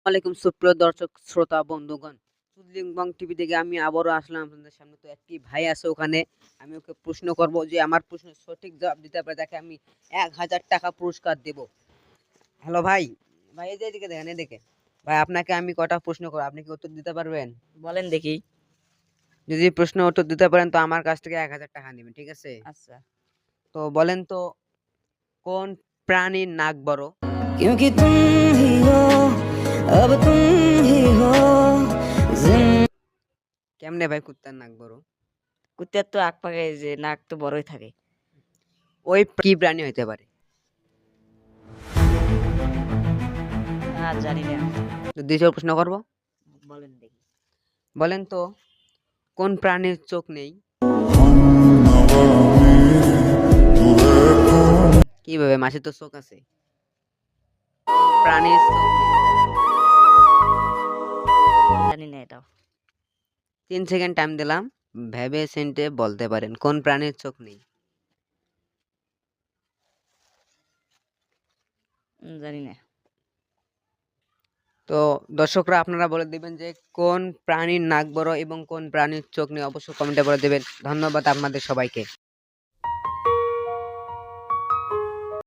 আলাইকুম সুপ্রিয় দর্শক শ্রোতা বন্ধুগণ, চুদলিংবং টিভি থেকে আমি আবারও আসলাম আপনাদের সামনে। তো একটি ভাই আছে ওখানে, আমি ওকে প্রশ্ন করব, যে আমার প্রশ্নের সঠিক জবাব দিতে পারে তাকে আমি 1000 টাকা পুরস্কার দেব। হ্যালো ভাই, ভাই এই যে এদিকে দেখেন, এদিকে ভাই, আপনাকে আমি কটা প্রশ্ন করব, আপনি কি উত্তর দিতে পারবেন? বলেন দেখি। যদি প্রশ্ন উত্তর দিতে পারেন তো আমার কাছ থেকে 1000 টাকা নেবেন, ঠিক আছে? আচ্ছা। তো বলেন তো, কোন প্রাণীর নাক বড়? क्योंकि तुम ही हो, अब तुम ही हो। কেমনে ভাই কুত্তার নাক বড়? কুত্তার তো আগ পাকে যে নাক তো বড়ই থাকে। ওই কি প্রাণী হইতে পারে? জানি না। তো দ্বিতীয় প্রশ্ন করব, বলেন দেখি। বলেন তো, কোন প্রাণীর চোখ নেই? কিভাবে, মাছের তো চোখ আছে, প্রাণীর চোখ নেই? জানি না এটাও। 3 সেকেন্ড টাইম দিলাম, ভেবে চিন্তে বলতে পারেন কোন প্রাণীর চোখ নেই। জানি না। তো দর্শকরা আপনারা বলে দিবেন যে কোন প্রাণীর নাক বড় এবং কোন প্রাণীর চোখ নেই, অবশ্যই কমেন্টে বলে দিবেন। ধন্যবাদ আপনাদের সবাইকে।